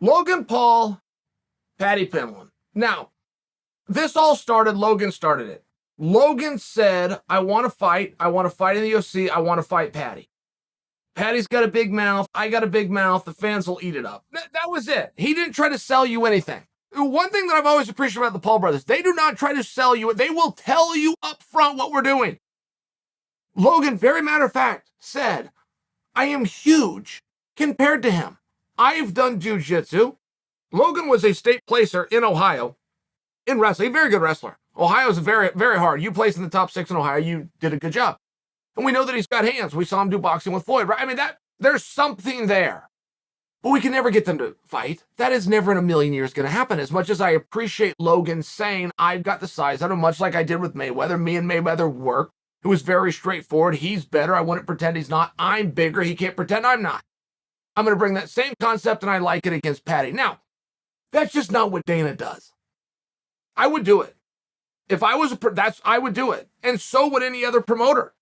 Logan Paul, Paddy Pimblett. Now, this all started, Logan started it. Logan said, I want to fight. I want to fight in the UFC. I want to fight Paddy. Paddy's got a big mouth. I got a big mouth. The fans will eat it up. That was it. He didn't try to sell you anything. One thing that I've always appreciated about the Paul brothers, they do not try to sell you. They will tell you up front what we're doing. Logan, very matter of fact, said, I am huge compared to him. I've done jiu-jitsu. Logan was a state placer in Ohio in wrestling. Very good wrestler. Ohio's very, very hard. You placed in the top 6 in Ohio. You did a good job. And we know that he's got hands. We saw him do boxing with Floyd, right? I mean, there's something there. But we can never get them to fight. That is never in a million years going to happen. As much as I appreciate Logan saying, I've got the size out of him, much like I did with Mayweather. Me and Mayweather worked. It was very straightforward. He's better. I wouldn't pretend he's not. I'm bigger. He can't pretend I'm not. I'm going to bring that same concept, and I like it against Paddy. Now, that's just not what Dana does. I would do it. If I was I would do it. And so would any other promoter.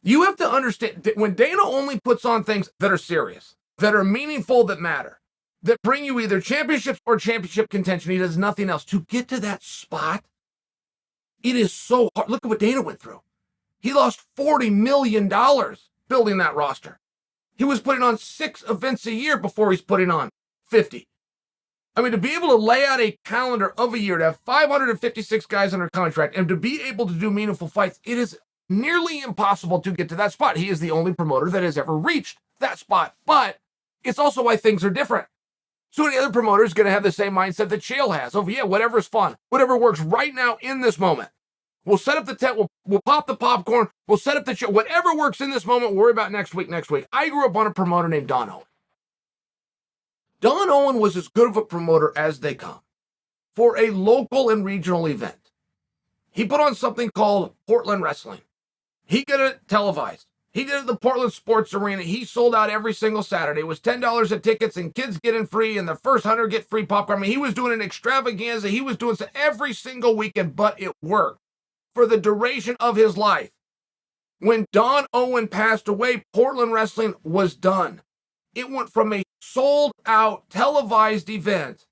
You have to understand that when Dana only puts on things that are serious, that are meaningful, that matter, that bring you either championships or championship contention, he does nothing else. To get to that spot, it is so hard. Look at what Dana went through. He lost $40 million building that roster. He was putting on 6 events a year before he's putting on 50. I mean, to be able to lay out a calendar of a year, to have 556 guys under contract, and to be able to do meaningful fights, it is nearly impossible to get to that spot. He is the only promoter that has ever reached that spot. But it's also why things are different. So any other promoter is going to have the same mindset that Chael has. Oh, yeah, whatever's fun, whatever works right now in this moment. We'll set up the tent, we'll pop the popcorn, we'll set up the show. Whatever works in this moment, we'll worry about next week. I grew up on a promoter named Don Owen. Don Owen was as good of a promoter as they come for a local and regional event. He put on something called Portland Wrestling. He got it televised. He did it at the Portland Sports Arena. He sold out every single Saturday. It was $10 a tickets, and kids get in free, and the first 100 get free popcorn. I mean, he was doing an extravaganza. He was doing it every single weekend, but it worked for the duration of his life. When Don Owen passed away, Portland Wrestling was done. It went from a sold-out, televised event.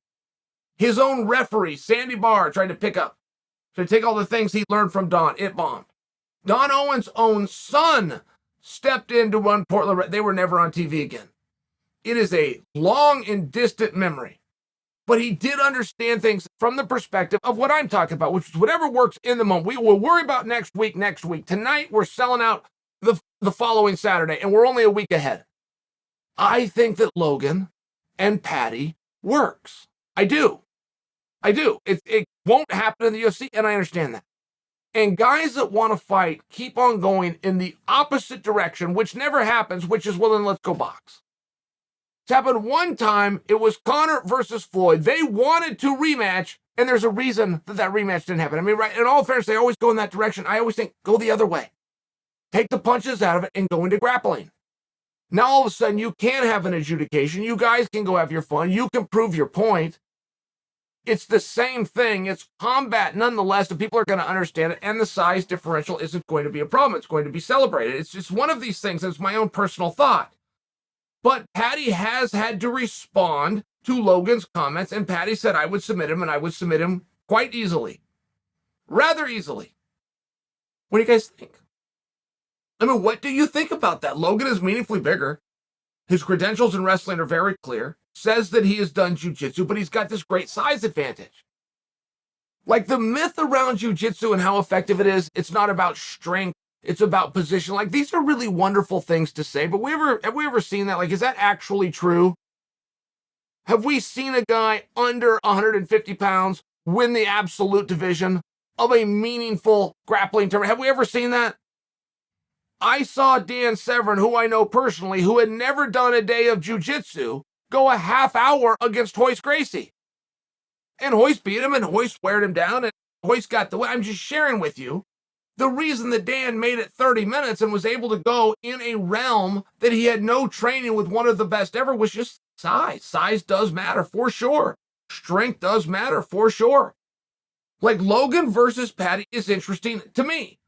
His own referee, Sandy Barr, tried to pick up, to take all the things he learned from Don. It bombed. Don Owen's own son stepped in to run Portland. They were never on TV again. It is a long and distant memory. But he did understand things from the perspective of what I'm talking about, which is whatever works in the moment. We will worry about next week. Tonight, we're selling out the following Saturday, and we're only a week ahead. I think that Logan and Paddy works. I do. It won't happen in the UFC, and I understand that. And guys that want to fight keep on going in the opposite direction, which never happens, which is, well, then let's go box. It's happened one time. It was Conor versus Floyd. They wanted to rematch, and there's a reason that rematch didn't happen. I mean, right, in all fairness, they always go in that direction. I always think, go the other way. Take the punches out of it and go into grappling. Now, all of a sudden, you can have an adjudication. You guys can go have your fun. You can prove your point. It's the same thing. It's combat nonetheless, and people are going to understand it, and the size differential isn't going to be a problem. It's going to be celebrated. It's just one of these things, and it's my own personal thought. But Paddy has had to respond to Logan's comments, and Paddy said I would submit him, and I would submit him quite easily. Rather easily. What do you guys think? I mean, what do you think about that? Logan is meaningfully bigger. His credentials in wrestling are very clear. Says that he has done jiu-jitsu, but he's got this great size advantage. Like, the myth around jiu-jitsu and how effective it is, it's not about strength. It's about position. Like, these are really wonderful things to say, but have we ever seen that? Like, is that actually true? Have we seen a guy under 150 pounds win the absolute division of a meaningful grappling tournament? Have we ever seen that? I saw Dan Severn, who I know personally, who had never done a day of jiu-jitsu, go a half hour against Royce Gracie. And Royce beat him, and Royce weared him down, and Royce got the win. I'm just sharing with you the reason that Dan made it 30 minutes and was able to go in a realm that he had no training with one of the best ever was just size. Size does matter for sure. Strength does matter for sure. Like, Logan versus Paddy is interesting to me.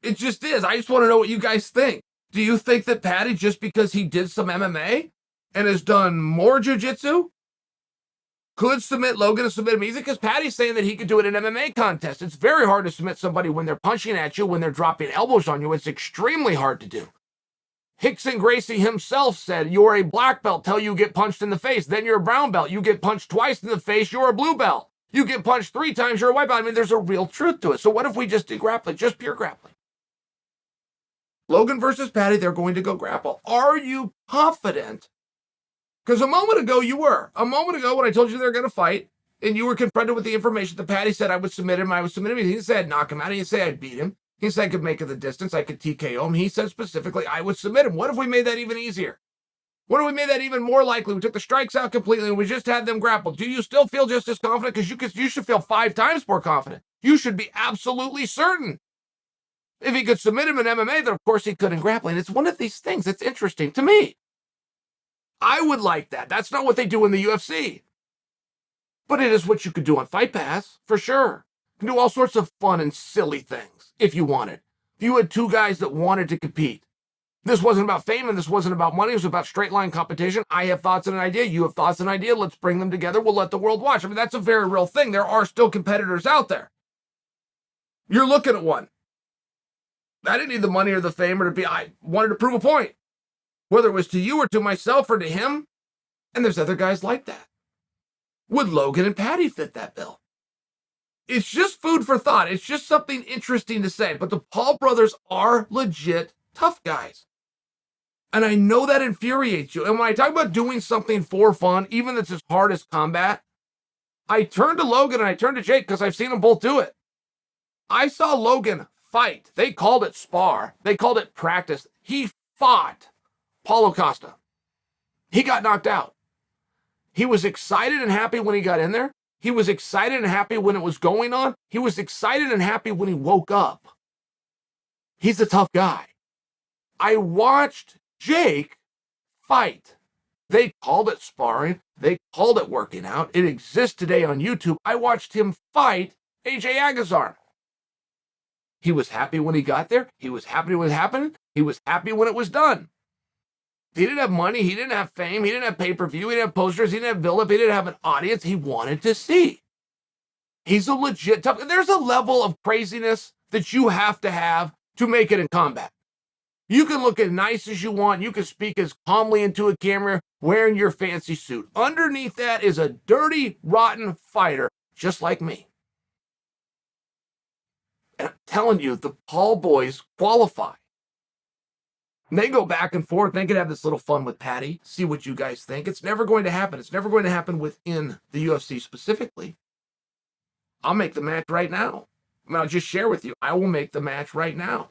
It just is. I just want to know what you guys think. Do you think that Paddy, just because he did some MMA, and has done more jiu-jitsu could submit Logan and submit him easy, because Paddy's saying that he could do it in an MMA contest. It's very hard to submit somebody when they're punching at you, when they're dropping elbows on you. It's extremely hard to do. Rickson Gracie himself said, you're a black belt till you get punched in the face. Then you're a brown belt. You get punched twice in the face, you're a blue belt. You get punched 3 times, you're a white belt. I mean, there's a real truth to it. So what if we just did grappling, just pure grappling? Logan versus Paddy, they're going to go grapple. Are you confident? Because a moment ago you were. A moment ago when I told you they're going to fight, and you were confronted with the information that Paddy said I would submit him, He didn't say I'd knock him out. He didn't say I'd beat him. He said I could make it the distance. I could TKO him. He said specifically I would submit him. What if we made that even easier? What if we made that even more likely? We took the strikes out completely and we just had them grapple. Do you still feel just as confident? Because you should feel 5 times more confident. You should be absolutely certain. If he could submit him in MMA, then of course he could in grappling. It's one of these things that's interesting to me. I would like that. That's not what they do in the UFC. But it is what you could do on Fight Pass, for sure. You can do all sorts of fun and silly things if you wanted. If you had 2 guys that wanted to compete. This wasn't about fame and this wasn't about money. It was about straight line competition. I have thoughts and an idea. You have thoughts and an idea. Let's bring them together. We'll let the world watch. I mean, that's a very real thing. There are still competitors out there. You're looking at one. I didn't need the money or the fame or I wanted to prove a point. Whether it was to you or to myself or to him. And there's other guys like that. Would Logan and Paddy fit that bill? It's just food for thought. It's just something interesting to say. But the Paul brothers are legit tough guys. And I know that infuriates you. And when I talk about doing something for fun, even that's as hard as combat, I turn to Logan and I turn to Jake because I've seen them both do it. I saw Logan fight. They called it spar. They called it practice. He fought Paulo Costa. He got knocked out. He was excited and happy when he got in there. He was excited and happy when it was going on. He was excited and happy when he woke up. He's a tough guy. I watched Jake fight. They called it sparring. They called it working out. It exists today on YouTube. I watched him fight AJ Agazarm. He was happy when he got there. He was happy when it happened. He was happy when it was done. He didn't have money. He didn't have fame. He didn't have pay-per-view. He didn't have posters. He didn't have build-up. He didn't have an audience. He wanted to see. He's a legit tough. There's a level of craziness that you have to make it in combat. You can look as nice as you want. You can speak as calmly into a camera wearing your fancy suit. Underneath that is a dirty, rotten fighter, just like me. And I'm telling you, the Paul boys qualify. And they go back and forth. They can have this little fun with Paddy, see what you guys think. It's never going to happen. It's never going to happen within the UFC specifically. I'll make the match right now. I mean, I'll just share with you. I will make the match right now.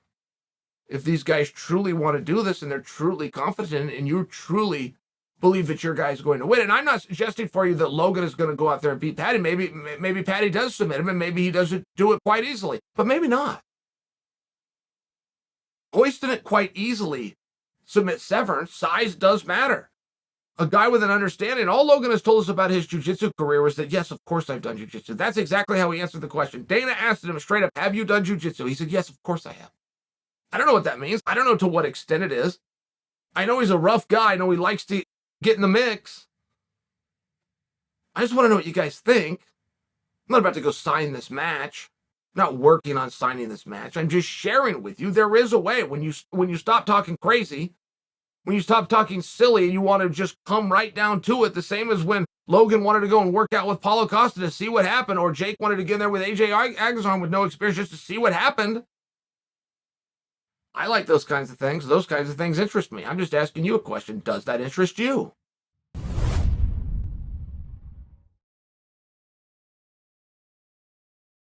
If these guys truly want to do this and they're truly confident and you truly believe that your guy's going to win. And I'm not suggesting for you that Logan is going to go out there and beat Paddy. Maybe Paddy does submit him and maybe he doesn't do it quite easily, but maybe not. Hoisting it quite easily submit Severn. Size does matter. A guy with an understanding. All Logan has told us about his jiu-jitsu career was that, yes, of course I've done jiu-jitsu. That's exactly how he answered the question. Dana asked him straight up, have you done jiu-jitsu? He said, yes, of course I have. I don't know what that means. I don't know to what extent it is. I know he's a rough guy. I know he likes to get in the mix. I just want to know what you guys think. I'm not about to go sign this match. I'm not working on signing this match. I'm just sharing with you. There is a way when you stop talking crazy, when you stop talking silly and you want to just come right down to it, the same as when Logan wanted to go and work out with Paulo Costa to see what happened, or Jake wanted to get in there with AJ Agazarm with no experience just to see what happened. I like those kinds of things. Those kinds of things interest me. I'm just asking you a question. Does that interest you?